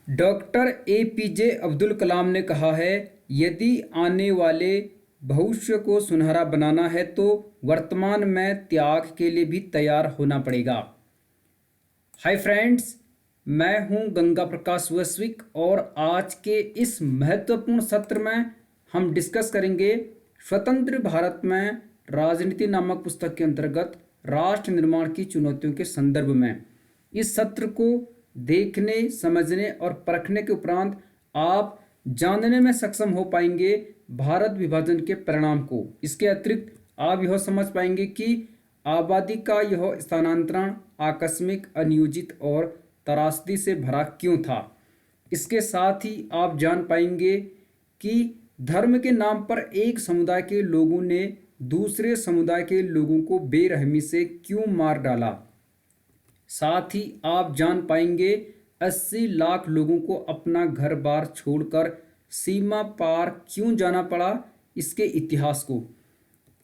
Doctor APJ Abdul Kalam ने कहा है, यदि आने वाले भविष्य को सुनहरा बनाना है तो वर्तमान में त्याग के लिए भी तैयार होना पड़ेगा। हाय फ्रेंड्स, मैं हूं गंगा प्रकाश वैश्विक और आज के इस महत्वपूर्ण सत्र में हम डिस्कस करेंगे स्वतंत्र भारत में राजनीति नामक पुस्तक के अंतर्गत राष्ट्र निर्माण की चुनौतियों के संदर्भ में। इस सत्र को देखने, समझने और परखने के उपरांत आप जानने में सक्षम हो पाएंगे भारत विभाजन के परिणाम को। इसके अतिरिक्त आप यह समझ पाएंगे कि आबादी का यह स्थानांतरण आकस्मिक, अनियोजित और त्रासदी से भरा क्यों था। इसके साथ ही आप जान पाएंगे कि धर्म के नाम पर एक समुदाय के लोगों ने दूसरे समुदाय के लोगों को बेरहमी से क्यों मार डाला। साथ ही आप जान पाएंगे 80 लाख लोगों को अपना घर बार छोड़कर सीमा पार क्यों जाना पड़ा, इसके इतिहास को।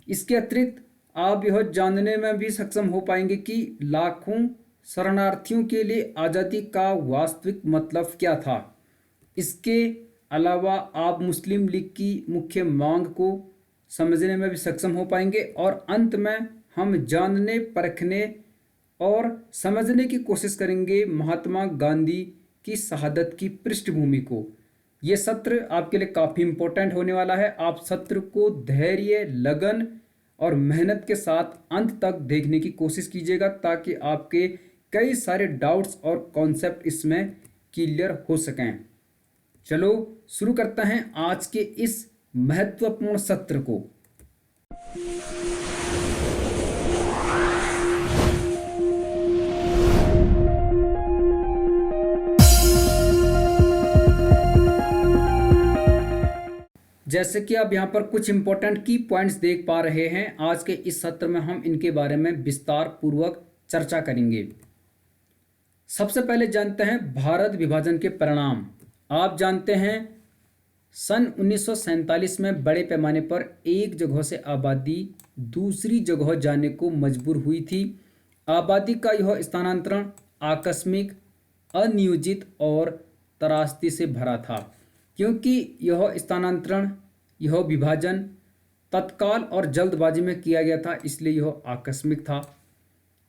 इसके अतिरिक्त आप यह जानने में भी सक्षम हो पाएंगे कि लाखों शरणार्थियों के लिए आज़ादी का वास्तविक मतलब क्या था। इसके अलावा आप मुस्लिम लीग की मुख्य मांग को समझने में भी सक्षम हो पाएंगे और अंत में हम जानने, परखने और समझने की कोशिश करेंगे महात्मा गांधी की शहादत की पृष्ठभूमि को। ये सत्र आपके लिए काफ़ी इम्पोर्टेंट होने वाला है। आप सत्र को धैर्य, लगन और मेहनत के साथ अंत तक देखने की कोशिश कीजिएगा ताकि आपके कई सारे डाउट्स और कॉन्सेप्ट इसमें क्लियर हो सकें। चलो शुरू करते हैं आज के इस महत्वपूर्ण सत्र को। जैसे कि आप यहाँ पर कुछ इंपॉर्टेंट की पॉइंट्स देख पा रहे हैं, आज के इस सत्र में हम इनके बारे में विस्तार पूर्वक चर्चा करेंगे। सबसे पहले जानते हैं भारत विभाजन के परिणाम। आप जानते हैं सन 1947 में बड़े पैमाने पर एक जगह से आबादी दूसरी जगह जाने को मजबूर हुई थी। आबादी का यह स्थानांतरण आकस्मिक, अनियोजित और त्रासदी से भरा था। क्योंकि यह स्थानांतरण, यह विभाजन तत्काल और जल्दबाजी में किया गया था, इसलिए यह आकस्मिक था।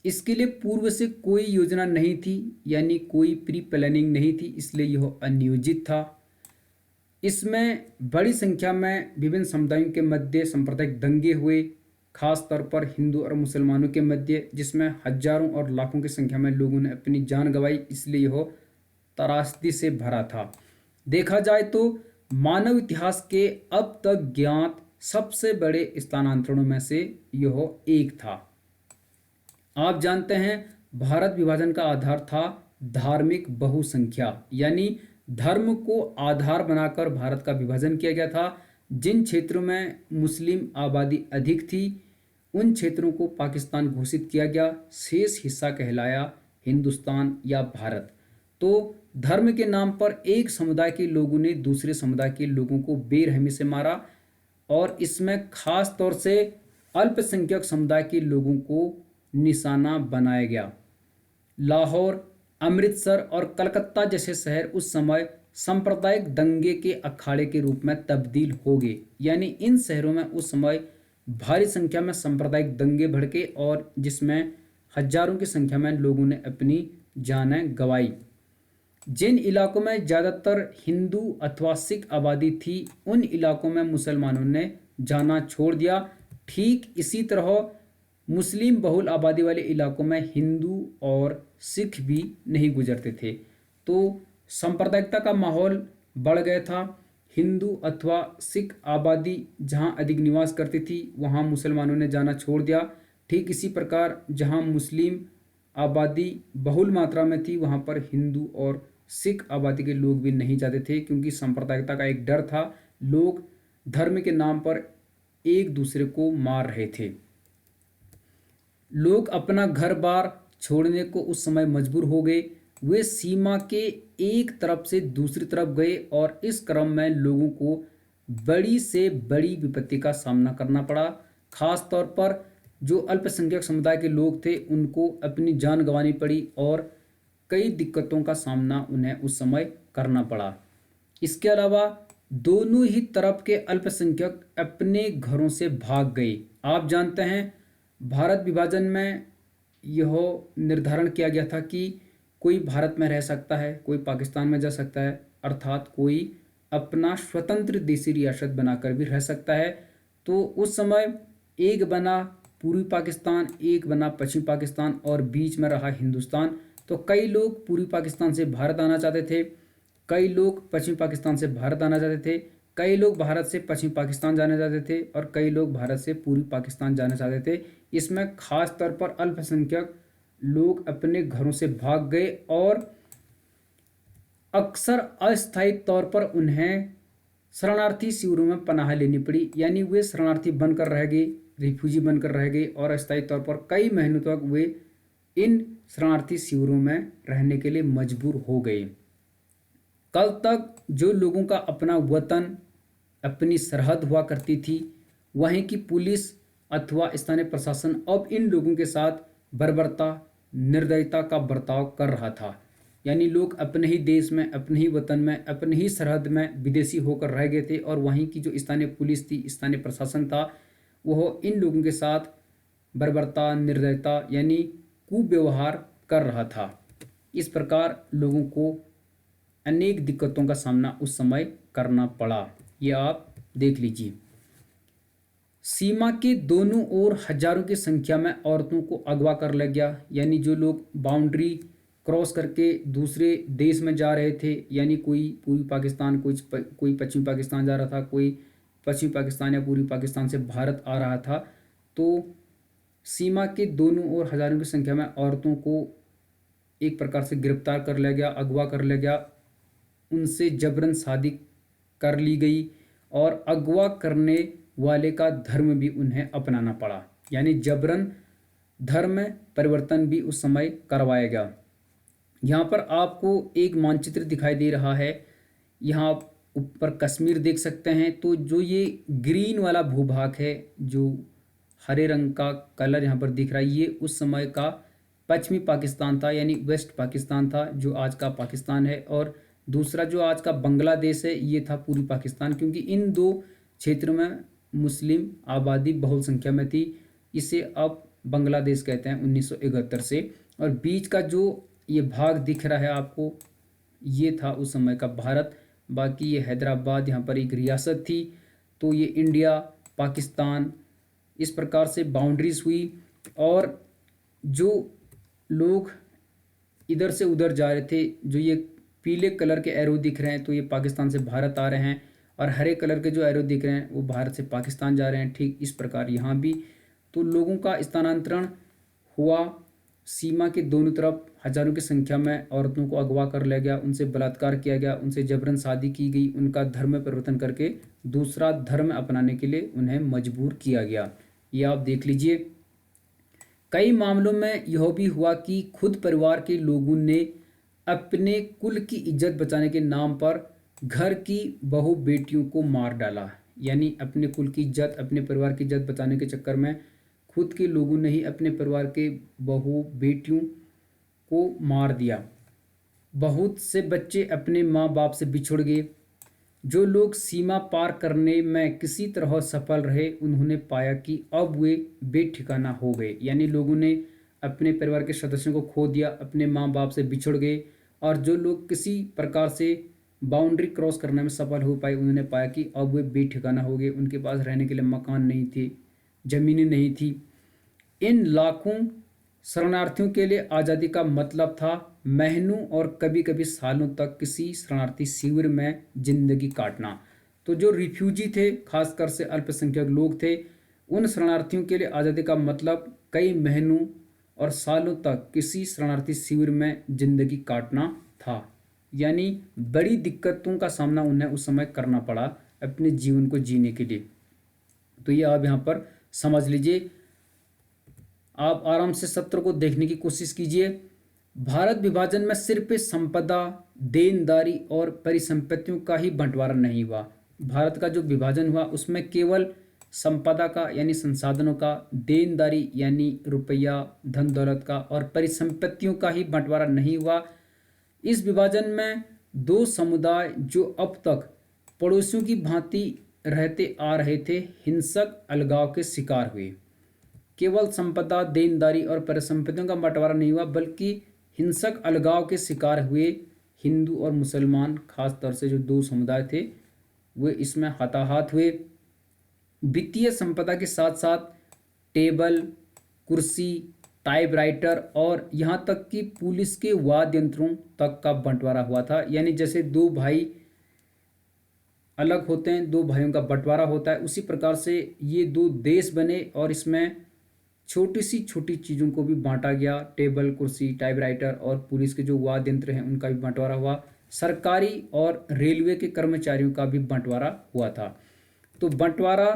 इसके लिए पूर्व से कोई योजना नहीं थी, यानी कोई प्री प्लानिंग नहीं थी, इसलिए यह अनियोजित था। इसमें बड़ी संख्या में विभिन्न समुदायों के मध्य सांप्रदायिक दंगे हुए, खास तौर पर हिंदू और मुसलमानों के मध्य, जिसमें हजारों और लाखों की संख्या में लोगों ने अपनी जान गंवाई, इसलिए यह त्रासदी से भरा था। देखा जाए तो मानव इतिहास के अब तक ज्ञात सबसे बड़े स्थानांतरणों में से यह एक था। आप जानते हैं भारत विभाजन का आधार था धार्मिक बहुसंख्या, यानी धर्म को आधार बनाकर भारत का विभाजन किया गया था। जिन क्षेत्रों में मुस्लिम आबादी अधिक थी उन क्षेत्रों को पाकिस्तान घोषित किया गया, शेष हिस्सा कहलाया हिंदुस्तान या भारत। तो धर्म के नाम पर एक समुदाय के लोगों ने दूसरे समुदाय के लोगों को बेरहमी से मारा और इसमें खास तौर से अल्पसंख्यक समुदाय के लोगों को निशाना बनाया गया। लाहौर, अमृतसर और कलकत्ता जैसे शहर उस समय सांप्रदायिक दंगे के अखाड़े के रूप में तब्दील हो गए, यानी इन शहरों में उस समय भारी संख्या में सांप्रदायिक दंगे भड़के और जिसमें हजारों की संख्या में लोगों ने अपनी जानें गंवाई। जिन इलाकों में ज़्यादातर हिंदू अथवा सिख आबादी थी उन इलाकों में मुसलमानों ने जाना छोड़ दिया। ठीक इसी तरह मुस्लिम बहुल आबादी वाले इलाकों में हिंदू और सिख भी नहीं गुजरते थे, तो सांप्रदायिकता का माहौल बढ़ गया था। हिंदू अथवा सिख आबादी जहां अधिक निवास करती थी वहां मुसलमानों ने जाना छोड़ दिया। ठीक इसी प्रकार जहां मुस्लिम आबादी बहुल मात्रा में थी वहां पर हिंदू और सिख आबादी के लोग भी नहीं जाते थे, क्योंकि सांप्रदायिकता का एक डर था। लोग धर्म के नाम पर एक दूसरे को मार रहे थे। लोग अपना घर बार छोड़ने को उस समय मजबूर हो गए। वे सीमा के एक तरफ से दूसरी तरफ गए और इस क्रम में लोगों को बड़ी से बड़ी विपत्ति का सामना करना पड़ा। खास तौर पर जो अल्पसंख्यक समुदाय के लोग थे उनको अपनी जान गंवानी पड़ी और कई दिक्कतों का सामना उन्हें उस समय करना पड़ा। इसके अलावा दोनों ही तरफ के अल्पसंख्यक अपने घरों से भाग गए। आप जानते हैं भारत विभाजन में यह निर्धारण किया गया था कि कोई भारत में रह सकता है, कोई पाकिस्तान में जा सकता है, अर्थात कोई अपना स्वतंत्र देशी रियासत बनाकर भी रह सकता है। तो उस समय एक बना पूर्वी पाकिस्तान, एक बना पश्चिमी पाकिस्तान और बीच में रहा हिंदुस्तान। तो कई लोग पूर्वी पाकिस्तान से भारत आना चाहते थे, कई लोग पश्चिमी पाकिस्तान से भारत आना चाहते थे, कई लोग भारत से पश्चिमी पाकिस्तान जाना चाहते थे और कई लोग भारत से पूर्वी पाकिस्तान जाना चाहते थे। इसमें खास तौर पर अल्पसंख्यक लोग अपने घरों से भाग गए और अक्सर अस्थायी तौर पर उन्हें शरणार्थी शिविरों में पनाह लेनी पड़ी, यानी वे शरणार्थी बनकर रह गए, रिफ्यूजी बनकर रह गए और अस्थायी तौर पर कई महीनों तक वे इन शरणार्थी शिविरों में रहने के लिए मजबूर हो गए। कल तक जो लोगों का अपना वतन, अपनी सरहद हुआ करती थी, वहीं की पुलिस अथवा स्थानीय प्रशासन अब इन लोगों के साथ बर्बरता, निर्दयता का बर्ताव कर रहा था। यानी लोग अपने ही देश में, अपने ही वतन में, अपने ही सरहद में विदेशी होकर रह गए थे और वहीं की जो स्थानीय पुलिस थी, स्थानीय प्रशासन था, वह इन लोगों के साथ बर्बरता, निर्दयता यानी कुव्यवहार कर रहा था। इस प्रकार लोगों को अनेक दिक्कतों का सामना उस समय करना पड़ा। ये आप देख लीजिए। सीमा के दोनों ओर हजारों की संख्या में औरतों को अगवा कर लिया गया। यानी जो लोग बाउंड्री क्रॉस करके दूसरे देश में जा रहे थे, यानी कोई पूर्वी पाकिस्तान, कोई पश्चिमी पाकिस्तान जा रहा था, कोई पश्चिमी पाकिस्तान या पूर्वी पाकिस्तान से भारत आ रहा था, तो सीमा के दोनों ओर हजारों की संख्या में औरतों को एक प्रकार से गिरफ्तार कर लिया गया, अगवा कर लिया गया, उनसे जबरन शादी कर ली गई और अगवा करने वाले का धर्म भी उन्हें अपनाना पड़ा। यानी जबरन धर्म परिवर्तन भी उस समय करवाया गया। यहाँ पर आपको एक मानचित्र दिखाई दे रहा है, यहाँ आप ऊपर कश्मीर देख सकते हैं। तो जो ये ग्रीन वाला भूभाग है, जो हरे रंग का कलर यहाँ पर दिख रहा है, ये उस समय का पश्चिमी पाकिस्तान था, यानी वेस्ट पाकिस्तान था, जो आज का पाकिस्तान है। और दूसरा जो आज का बांग्लादेश है, ये था पूर्वी पाकिस्तान, क्योंकि इन दो क्षेत्रों में मुस्लिम आबादी बहुल संख्या में थी। इसे अब बांग्लादेश कहते हैं 1971 से। और बीच का जो ये भाग दिख रहा है आपको, ये था उस समय का भारत। बाकी ये हैदराबाद यहाँ पर एक रियासत थी। तो ये इंडिया, पाकिस्तान, इस प्रकार से बाउंड्रीज हुई। और जो लोग इधर से उधर जा रहे थे, जो ये पीले कलर के एरो दिख रहे हैं, तो ये पाकिस्तान से भारत आ रहे हैं, और हरे कलर के जो एरो दिख रहे हैं वो भारत से पाकिस्तान जा रहे हैं। ठीक इस प्रकार यहाँ भी तो लोगों का स्थानांतरण हुआ। सीमा के दोनों तरफ हजारों की संख्या में औरतों को अगवा कर लिया गया, उनसे बलात्कार किया गया, उनसे जबरन शादी की गई, उनका धर्म परिवर्तन करके दूसरा धर्म अपनाने के लिए उन्हें मजबूर किया गया। ये आप देख लीजिए। कई मामलों में यह भी हुआ कि खुद परिवार के लोगों ने अपने कुल की इज्जत बचाने के नाम पर घर की बहू बेटियों को मार डाला। यानी अपने कुल की इज्जत, अपने परिवार की इज्जत बचाने के चक्कर में खुद के लोगों ने ही अपने परिवार के बहू बेटियों को मार दिया। बहुत से बच्चे अपने माँ बाप से बिछुड़ गए। जो लोग सीमा पार करने में किसी तरह सफल रहे, उन्होंने पाया कि अब वे बेठिकाना हो गए। यानी लोगों ने अपने परिवार के सदस्यों को खो दिया, अपने माँ बाप से बिछुड़ गए। और जो लोग किसी प्रकार से बाउंड्री क्रॉस करने में सफल हो पाए, उन्होंने पाया कि अब वे बेठिकाना हो गए। उनके पास रहने के लिए मकान नहीं थे, ज़मीनें नहीं थी। इन लाखों शरणार्थियों के लिए आज़ादी का मतलब था महीनों और कभी कभी सालों तक किसी शरणार्थी शिविर में जिंदगी काटना। तो जो रिफ्यूजी थे, खासकर से अल्पसंख्यक लोग थे, उन शरणार्थियों के लिए आज़ादी का मतलब कई महीनों और सालों तक किसी शरणार्थी शिविर में जिंदगी काटना था। यानी बड़ी दिक्कतों का सामना उन्हें उस समय करना पड़ा अपने जीवन को जीने के लिए। तो ये आप यहाँ पर समझ लीजिए। आप आराम से सत्र को देखने की कोशिश कीजिए। भारत विभाजन में सिर्फ संपदा, देनदारी और परिसंपत्तियों का ही बंटवारा नहीं हुआ। भारत का जो विभाजन हुआ उसमें केवल संपदा का यानी संसाधनों का, देनदारी यानी रुपया धन दौलत का, और परिसंपत्तियों का ही बंटवारा नहीं हुआ, इस विभाजन में दो समुदाय जो अब तक पड़ोसियों की भांति रहते आ रहे थे हिंसक अलगाव के शिकार हुए। केवल संपदा, देनदारी और परिसंपत्तियों का बंटवारा नहीं हुआ, बल्कि हिंसक अलगाव के शिकार हुए हिंदू और मुसलमान, खास तौर से जो दो समुदाय थे वे इसमें हताहत हुए। वित्तीय संपदा के साथ साथ टेबल, कुर्सी, टाइपराइटर और यहाँ तक कि पुलिस के वाद्य यंत्रों तक का बंटवारा हुआ था। यानी जैसे दो भाई अलग होते हैं, दो भाइयों का बंटवारा होता है, उसी प्रकार से ये दो देश बने और इसमें छोटी सी छोटी चीज़ों को भी बांटा गया। टेबल, कुर्सी, टाइपराइटर और पुलिस के जो वाद्य यंत्र हैं उनका भी बंटवारा हुआ। सरकारी और रेलवे के कर्मचारियों का भी बंटवारा हुआ था। तो बंटवारा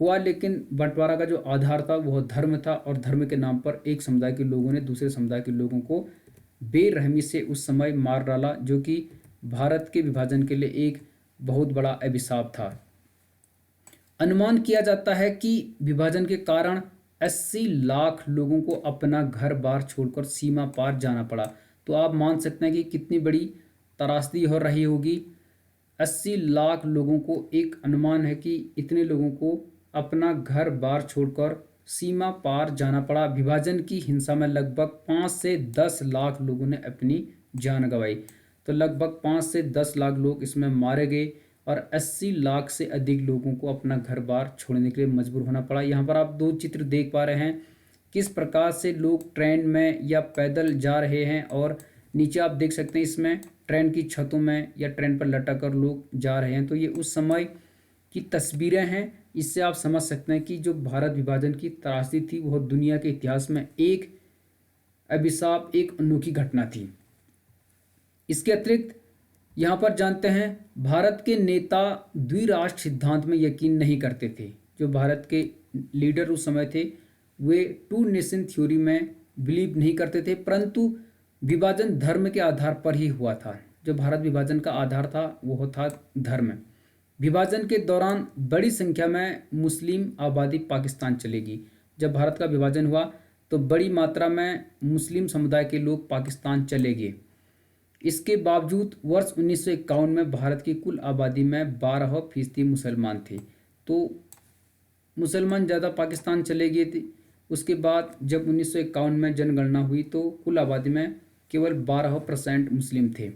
हुआ, लेकिन बंटवारा का जो आधार था वह धर्म था और धर्म के नाम पर एक समुदाय के लोगों ने दूसरे समुदाय के लोगों को बेरहमी से उस समय मार डाला, जो कि भारत के विभाजन के लिए एक बहुत बड़ा अभिशाप था। अनुमान किया जाता है कि विभाजन के कारण 80 लाख लोगों को अपना घर बार छोड़कर सीमा पार जाना पड़ा। तो आप मान सकते हैं कि कितनी बड़ी त्रासदी हो रही होगी। 80 लाख लोगों को, एक अनुमान है कि इतने लोगों को अपना घर बार छोड़कर सीमा पार जाना पड़ा। विभाजन की हिंसा में लगभग 5 से 10 लाख लोगों ने अपनी जान गंवाई। तो लगभग 5 से 10 लाख लोग इसमें मारे गए और 80 लाख से अधिक लोगों को अपना घर बार छोड़ने के लिए मजबूर होना पड़ा। यहाँ पर आप दो चित्र देख पा रहे हैं, किस प्रकार से लोग ट्रेन में या पैदल जा रहे हैं और नीचे आप देख सकते हैं इसमें ट्रेन की छतों में या ट्रेन पर लटक कर लोग जा रहे हैं। तो ये उस समय की तस्वीरें हैं। इससे आप समझ सकते हैं कि जो भारत विभाजन की त्रासदी थी वह दुनिया के इतिहास में एक अभिशाप, एक अनोखी घटना थी। इसके अतिरिक्त यहाँ पर जानते हैं भारत के नेता द्विराष्ट्र सिद्धांत में यकीन नहीं करते थे। जो भारत के लीडर उस समय थे वे टू नेशन थ्योरी में बिलीव नहीं करते थे, परंतु विभाजन धर्म के आधार पर ही हुआ था। जो भारत विभाजन का आधार था वह था धर्म। विभाजन के दौरान बड़ी संख्या में मुस्लिम आबादी पाकिस्तान चलेगी। जब भारत का विभाजन हुआ तो बड़ी मात्रा में मुस्लिम समुदाय के लोग पाकिस्तान चले गए। इसके बावजूद वर्ष 1951 में भारत की कुल आबादी में 12% मुसलमान थे। तो मुसलमान ज़्यादा पाकिस्तान चले गए थे। उसके बाद जब 1951 में जनगणना हुई तो कुल आबादी में केवल 12% मुस्लिम थे।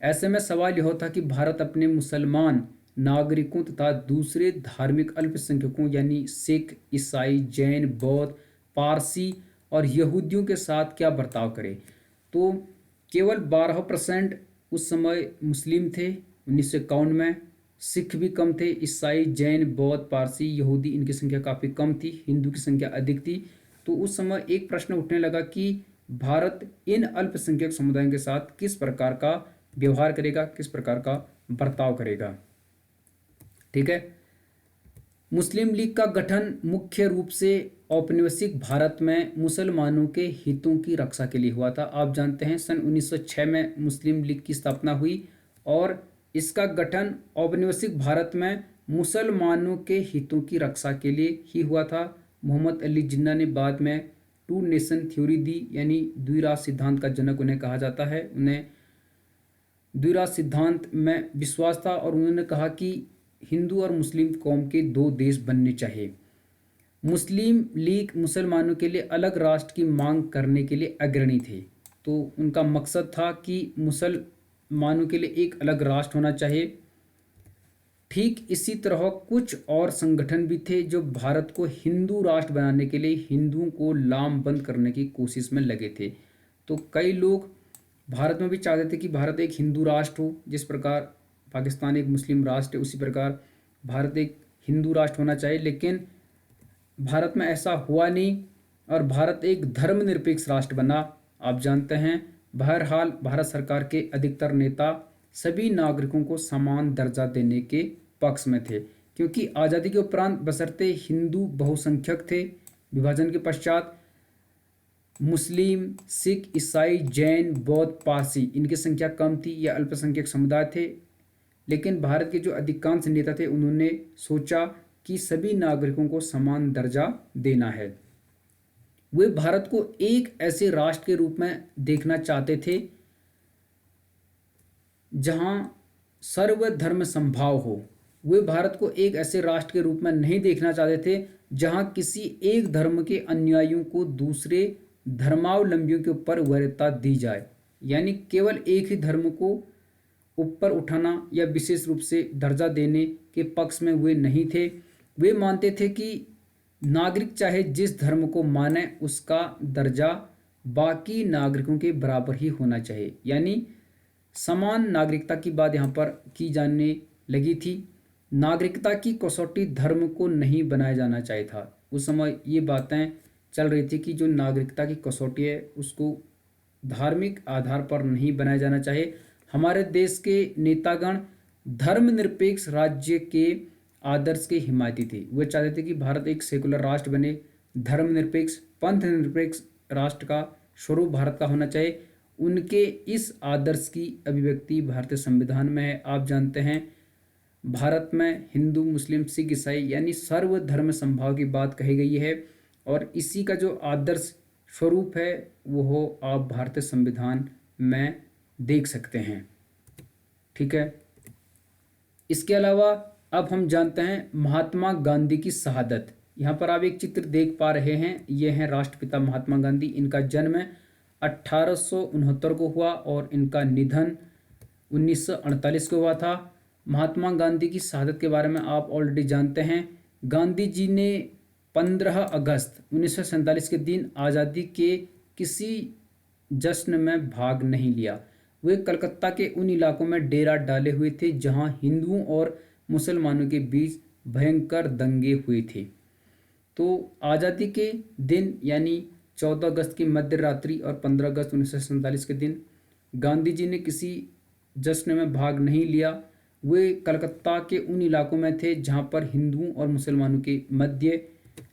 ऐसे में सवाल यह था कि भारत अपने मुसलमान नागरिकों तथा दूसरे धार्मिक अल्पसंख्यकों यानी सिख, ईसाई, जैन, बौद्ध, पारसी और यहूदियों के साथ क्या बर्ताव करे। तो केवल 12% उस समय मुस्लिम थे 1951 में। सिख भी कम थे, ईसाई, जैन, बौद्ध, पारसी, यहूदी इनकी संख्या काफ़ी कम थी, हिंदू की संख्या अधिक थी। तो उस समय एक प्रश्न उठने लगा कि भारत इन अल्पसंख्यक समुदायों के साथ किस प्रकार का व्यवहार करेगा, किस प्रकार का बर्ताव करेगा। ठीक है। मुस्लिम लीग का गठन मुख्य रूप से औपनिवेशिक भारत में मुसलमानों के हितों की रक्षा के लिए हुआ था। आप जानते हैं सन 1906 में मुस्लिम लीग की स्थापना हुई और इसका गठन औपनिवेशिक भारत में मुसलमानों के हितों की रक्षा के लिए ही हुआ था। मोहम्मद अली जिन्ना ने बाद में टू नेशन थ्योरी दी, यानी द्विराष्ट्र सिद्धांत का जनक उन्हें कहा जाता है। उन्हें द्विराष्ट्र सिद्धांत में विश्वास था और उन्होंने कहा कि हिंदू और मुस्लिम कौम के दो देश बनने चाहिए। मुस्लिम लीग मुसलमानों के लिए अलग राष्ट्र की मांग करने के लिए अग्रणी थे। तो उनका मकसद था कि मुसलमानों के लिए एक अलग राष्ट्र होना चाहिए। ठीक इसी तरह कुछ और संगठन भी थे जो भारत को हिंदू राष्ट्र बनाने के लिए हिंदुओं को लामबंद करने की कोशिश में लगे थे। तो कई लोग भारत में भी चाहते थे कि भारत एक हिंदू राष्ट्र हो, जिस प्रकार पाकिस्तान एक मुस्लिम राष्ट्र है उसी प्रकार भारत एक हिंदू राष्ट्र होना चाहिए। लेकिन भारत में ऐसा हुआ नहीं और भारत एक धर्मनिरपेक्ष राष्ट्र बना। आप जानते हैं बहरहाल भारत सरकार के अधिकतर नेता सभी नागरिकों को समान दर्जा देने के पक्ष में थे, क्योंकि आज़ादी के उपरांत बशर्ते हिंदू बहुसंख्यक थे, विभाजन के पश्चात मुस्लिम, सिख, ईसाई, जैन, बौद्ध, पारसी इनकी संख्या कम थी या अल्पसंख्यक समुदाय थे। लेकिन भारत के जो अधिकांश नेता थे उन्होंने सोचा कि सभी नागरिकों को समान दर्जा देना है। वे भारत को एक ऐसे राष्ट्र के रूप में देखना चाहते थे जहाँ सर्वधर्म संभाव हो। वे भारत को एक ऐसे राष्ट्र के रूप में नहीं देखना चाहते थे जहाँ किसी एक धर्म के अनुयायियों को दूसरे धर्मावलंबियों के ऊपर वरीयता दी जाए, यानी केवल एक ही धर्म को ऊपर उठाना या विशेष रूप से दर्जा देने के पक्ष में वे नहीं थे। वे मानते थे कि नागरिक चाहे जिस धर्म को माने उसका दर्जा बाकी नागरिकों के बराबर ही होना चाहिए, यानी समान नागरिकता की बात यहाँ पर की जाने लगी थी। नागरिकता की कसौटी धर्म को नहीं बनाया जाना चाहिए था। उस समय ये बातें चल रही थी कि जो नागरिकता की कसौटी है उसको धार्मिक आधार पर नहीं बनाया जाना चाहिए। हमारे देश के नेतागण धर्मनिरपेक्ष राज्य के आदर्श के हिमायती थे। वे चाहते थे कि भारत एक सेकुलर राष्ट्र बने, धर्मनिरपेक्ष पंथ निरपेक्ष राष्ट्र का स्वरूप भारत का होना चाहिए। उनके इस आदर्श की अभिव्यक्ति भारतीय संविधान में है। आप जानते हैं भारत में हिंदू मुस्लिम सिख ईसाई यानी सर्वधर्म संभाव की बात कही गई है, और इसी का जो आदर्श स्वरूप है वो आप भारतीय संविधान में देख सकते हैं। ठीक है, इसके अलावा अब हम जानते हैं महात्मा गांधी की शहादत। यहाँ पर आप एक चित्र देख पा रहे हैं, ये हैं राष्ट्रपिता महात्मा गांधी। इनका जन्म 1869 को हुआ और इनका निधन 1948 को हुआ था। महात्मा गांधी की शहादत के बारे में आप ऑलरेडी जानते हैं। गांधी जी ने 15 अगस्त 1947 के दिन आज़ादी के किसी जश्न में भाग नहीं लिया। वे कलकत्ता के उन इलाकों में डेरा डाले हुए थे जहां हिंदुओं और मुसलमानों के बीच भयंकर दंगे हुए थे। तो आज़ादी के दिन यानी 14 अगस्त की मध्य रात्रि और 15 अगस्त 1947 के दिन गांधी जी ने किसी जश्न में भाग नहीं लिया। वे कलकत्ता के उन इलाकों में थे जहां पर हिंदुओं और मुसलमानों के मध्य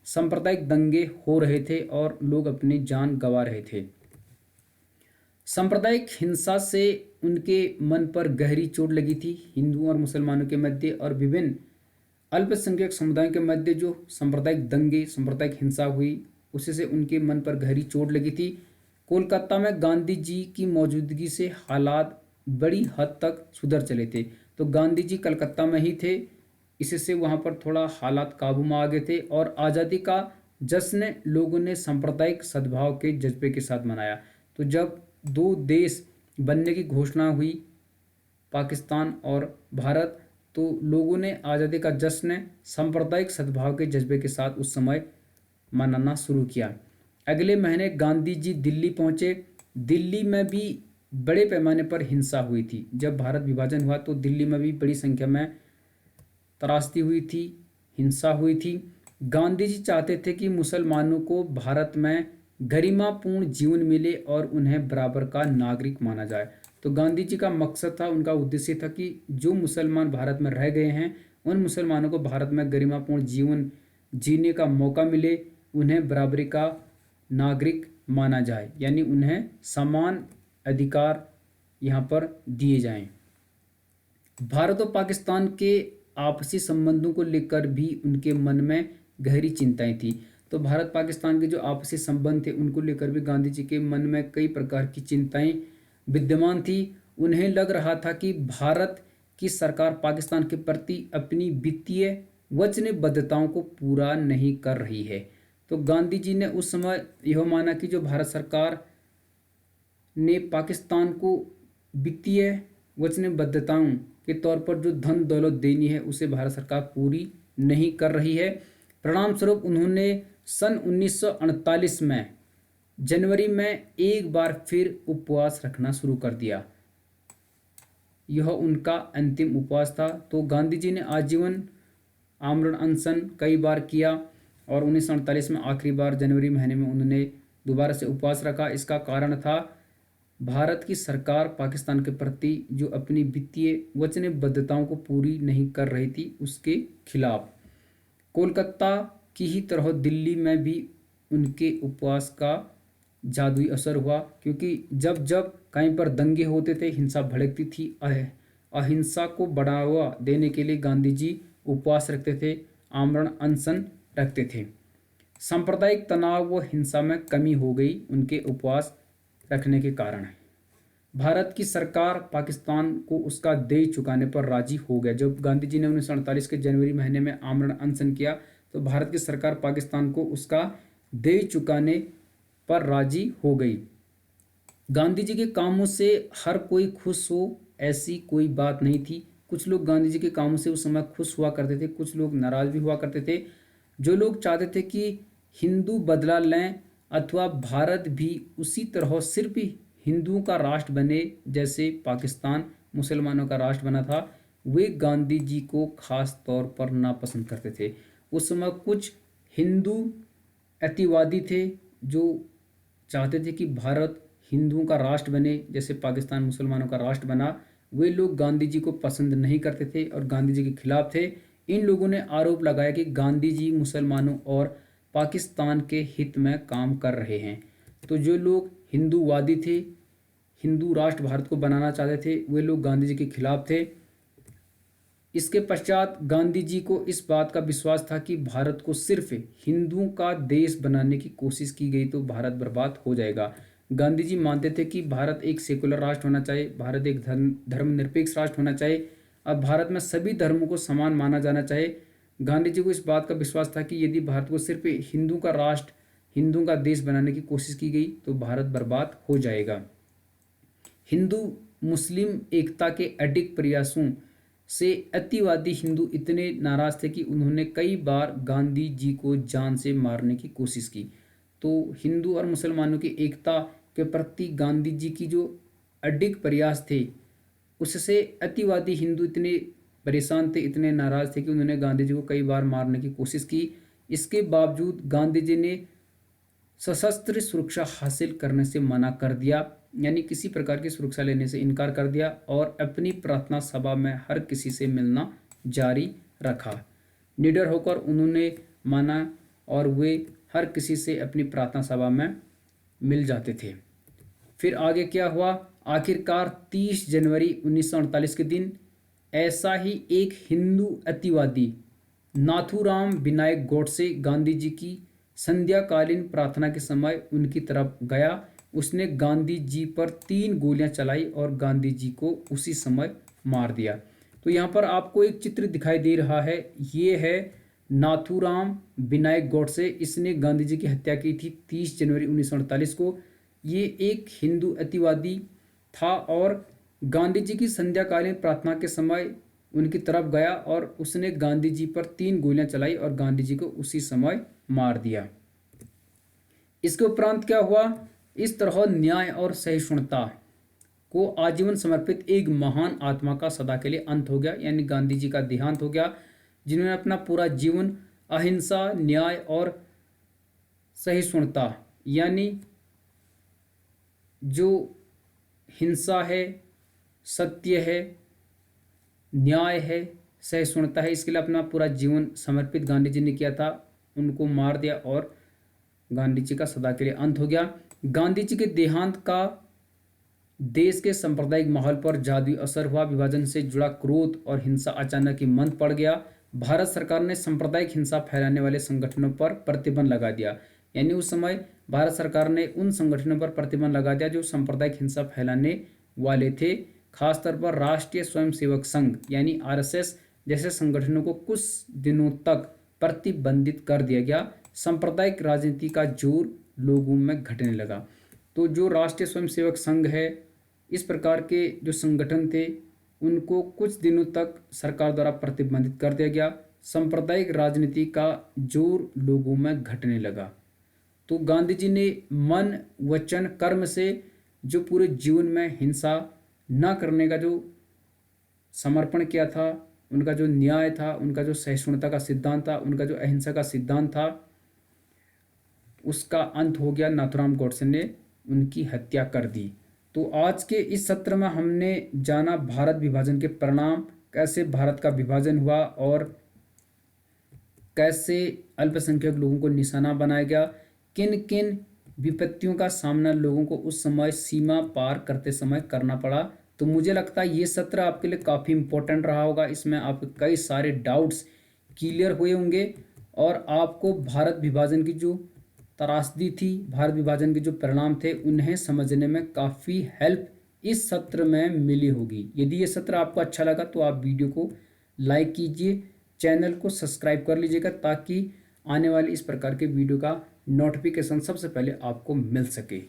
सांप्रदायिक दंगे हो रहे थे और लोग अपनी जान गंवा रहे थे। सांप्रदायिक हिंसा से उनके मन पर गहरी चोट लगी थी। हिंदुओं और मुसलमानों के मध्य और विभिन्न अल्पसंख्यक समुदायों के मध्य जो सांप्रदायिक दंगे सांप्रदायिक हिंसा हुई उसी से उनके मन पर गहरी चोट लगी थी। कोलकाता में गांधी जी की मौजूदगी से हालात बड़ी हद तक सुधर चले थे। तो गांधी जी कलकत्ता में ही थे, इससे वहाँ पर थोड़ा हालात काबू में आ गए थे और आज़ादी का जश्न लोगों ने सांप्रदायिक सद्भाव के जज्बे के साथ मनाया। तो जब दो देश बनने की घोषणा हुई पाकिस्तान और भारत, तो लोगों ने आज़ादी का जश्न सांप्रदायिक सद्भाव के जज्बे के साथ उस समय मनाना शुरू किया। अगले महीने गांधी जी दिल्ली पहुंचे। दिल्ली में भी बड़े पैमाने पर हिंसा हुई थी। जब भारत विभाजन हुआ तो दिल्ली में भी बड़ी संख्या में त्रासदी हुई थी, हिंसा हुई थी। गांधी जी चाहते थे कि मुसलमानों को भारत में गरिमापूर्ण जीवन मिले और उन्हें बराबर का नागरिक माना जाए। तो गांधी जी का मकसद था, उनका उद्देश्य था कि जो मुसलमान भारत में रह गए हैं उन मुसलमानों को भारत में गरिमापूर्ण जीवन जीने का मौका मिले, उन्हें बराबरी का नागरिक माना जाए, यानी उन्हें समान अधिकार यहाँ पर दिए जाएं। भारत और पाकिस्तान के आपसी संबंधों को लेकर भी उनके मन में गहरी चिंताएं थी। तो भारत पाकिस्तान के जो आपसी संबंध थे उनको लेकर भी गांधी जी के मन में कई प्रकार की चिंताएं विद्यमान थी। उन्हें लग रहा था कि भारत की सरकार पाकिस्तान के प्रति अपनी वित्तीय वचनबद्धताओं को पूरा नहीं कर रही है। तो गांधी जी ने उस समय यह माना कि जो भारत सरकार ने पाकिस्तान को वित्तीय वचनबद्धताओं के तौर पर जो धन दौलत देनी है उसे भारत सरकार पूरी नहीं कर रही है। परिणाम स्वरूप उन्होंने सन 1948 में जनवरी में एक बार फिर उपवास रखना शुरू कर दिया। यह उनका अंतिम उपवास था। तो गांधी जी ने आजीवन आमरण अनशन कई बार किया और 1948 में आखिरी बार जनवरी महीने में उन्होंने दोबारा से उपवास रखा। इसका कारण था भारत की सरकार पाकिस्तान के प्रति जो अपनी वित्तीय वचनबद्धताओं को पूरी नहीं कर रही थी उसके खिलाफ। कोलकाता की ही तरह दिल्ली में भी उनके उपवास का जादुई असर हुआ, क्योंकि जब जब कहीं पर दंगे होते थे, हिंसा भड़कती थी, अहिंसा को बढ़ावा देने के लिए गांधी जी उपवास रखते थे, आमरण अनशन रखते थे। सांप्रदायिक तनाव व हिंसा में कमी हो गई उनके उपवास रखने के कारण। भारत की सरकार पाकिस्तान को उसका देय चुकाने पर राजी हो गया। जब गांधी जी ने 1948 के जनवरी महीने में आमरण अनशन किया तो भारत की सरकार पाकिस्तान को उसका देय चुकाने पर राजी हो गई। गांधी जी के कामों से हर कोई खुश हो ऐसी कोई बात नहीं थी। कुछ लोग गांधी जी के कामों से उस समय खुश हुआ करते थे, कुछ लोग नाराज भी हुआ करते थे। जो लोग चाहते थे कि हिंदू बदला लें अथवा भारत भी उसी तरह सिर्फ हिंदुओं का राष्ट्र बने जैसे पाकिस्तान मुसलमानों का राष्ट्र बना था, वे गांधी जी को खास तौर पर नापसंद करते थे। उस समय कुछ हिंदू अतिवादी थे जो चाहते थे कि भारत हिंदुओं का राष्ट्र बने जैसे पाकिस्तान मुसलमानों का राष्ट्र बना। वे लोग गांधी जी को पसंद नहीं करते थे और गांधी जी के खिलाफ थे। इन लोगों ने आरोप लगाया कि गांधी जी मुसलमानों और पाकिस्तान के हित में काम कर रहे हैं। तो जो लोग हिंदूवादी थे, हिंदू राष्ट्र भारत को बनाना चाहते थे, वे लोग गांधी जी के खिलाफ थे। इसके पश्चात गांधी जी को इस बात का विश्वास था कि भारत को सिर्फ हिंदुओं का देश बनाने की कोशिश की गई तो भारत बर्बाद हो जाएगा। गांधी जी मानते थे कि भारत एक सेकुलर राष्ट्र होना चाहिए, भारत एक धर्मनिरपेक्ष राष्ट्र होना चाहिए। अब भारत में सभी धर्मों को समान माना जाना चाहिए। गांधी जी को इस बात का विश्वास था कि यदि भारत को सिर्फ हिंदू का राष्ट्र, हिंदुओं का देश बनाने की कोशिश की गई तो भारत बर्बाद हो जाएगा। हिंदू मुस्लिम एकता के अडिग प्रयासों से अतिवादी हिंदू इतने नाराज थे कि उन्होंने कई बार गांधी जी को जान से मारने की कोशिश की। तो हिंदू और मुसलमानों की एकता के प्रति गांधी जी की जो अडिग प्रयास थे उससे अतिवादी हिंदू इतने परेशान थे, इतने नाराज थे कि उन्होंने गांधी जी को कई बार मारने की कोशिश की। इसके बावजूद गांधी जी ने सशस्त्र सुरक्षा हासिल करने से मना कर दिया, यानी किसी प्रकार की सुरक्षा लेने से इनकार कर दिया और अपनी प्रार्थना सभा में हर किसी से मिलना जारी रखा। निडर होकर उन्होंने माना और वे हर किसी से अपनी प्रार्थना सभा में मिल जाते थे। फिर आगे क्या हुआ? आखिरकार 30 जनवरी 1948 के दिन ऐसा ही एक हिंदू अतिवादी नाथूराम विनायक गोडसे गांधी जी की संध्याकालीन प्रार्थना के समय उनकी तरफ गया। उसने गांधी जी पर 3 गोलियां चलाई और गांधी जी को उसी समय मार दिया। तो यहाँ पर आपको एक चित्र दिखाई दे रहा है, ये है नाथूराम विनायक गोडसे। इसने गांधी जी की हत्या की थी 30 जनवरी 1948 को। ये एक हिंदू अतिवादी था और गांधी जी की संध्याकालीन प्रार्थना के समय उनकी तरफ गया और उसने गांधी जी पर 3 गोलियां चलाई और गांधी जी को उसी समय मार दिया। इसके उपरांत क्या हुआ? इस तरह न्याय और सहिष्णुता को आजीवन समर्पित एक महान आत्मा का सदा के लिए अंत हो गया, यानी गांधी जी का देहांत हो गया, जिन्होंने अपना पूरा जीवन अहिंसा, न्याय और सहिष्णुता, यानी जो हिंसा है, सत्य है, न्याय है, सहिष्णुता है, इसके लिए अपना पूरा जीवन समर्पित गांधी जी ने किया था। उनको मार दिया और गांधी जी का सदा के लिए अंत हो गया। गांधी जी के देहांत का देश के सांप्रदायिक माहौल पर जादुई असर हुआ। विभाजन से जुड़ा क्रोध और हिंसा अचानक ही मंद पड़ गया। भारत सरकार ने सांप्रदायिक हिंसा फैलाने वाले संगठनों पर प्रतिबंध लगा दिया, यानी उस समय भारत सरकार ने उन संगठनों पर प्रतिबंध लगा दिया जो सांप्रदायिक हिंसा फैलाने वाले थे। खासतौर पर राष्ट्रीय स्वयंसेवक संघ यानी आरएसएस जैसे संगठनों को कुछ दिनों तक प्रतिबंधित कर दिया गया। सांप्रदायिक राजनीति का जोर लोगों में घटने लगा। तो जो राष्ट्रीय स्वयंसेवक संघ है, इस प्रकार के जो संगठन थे उनको कुछ दिनों तक सरकार द्वारा प्रतिबंधित कर दिया गया। सांप्रदायिक राजनीति का जोर लोगों में घटने लगा। तो गांधी जी ने मन, वचन, कर्म से जो पूरे जीवन में हिंसा न करने का जो समर्पण किया था, उनका जो न्याय था, उनका जो सहिष्णुता का सिद्धांत था, उनका जो अहिंसा का सिद्धांत था, उसका अंत हो गया। नाथूराम गोडसे ने उनकी हत्या कर दी। तो आज के इस सत्र में हमने जाना भारत विभाजन के परिणाम, कैसे भारत का विभाजन हुआ और कैसे अल्पसंख्यक लोगों को निशाना बनाया गया, किन किन विपत्तियों का सामना लोगों को उस समय सीमा पार करते समय करना पड़ा। तो मुझे लगता है ये सत्र आपके लिए काफ़ी इम्पोर्टेंट रहा होगा। इसमें आपके कई सारे डाउट्स क्लियर हुए होंगे और आपको भारत विभाजन की जो त्रासदी थी, भारत विभाजन के जो परिणाम थे, उन्हें समझने में काफ़ी हेल्प इस सत्र में मिली होगी। यदि ये सत्र आपको अच्छा लगा तो आप वीडियो को लाइक कीजिए, चैनल को सब्सक्राइब कर लीजिएगा ताकि आने वाली इस प्रकार के वीडियो का नोटिफिकेशन सबसे पहले आपको मिल सके।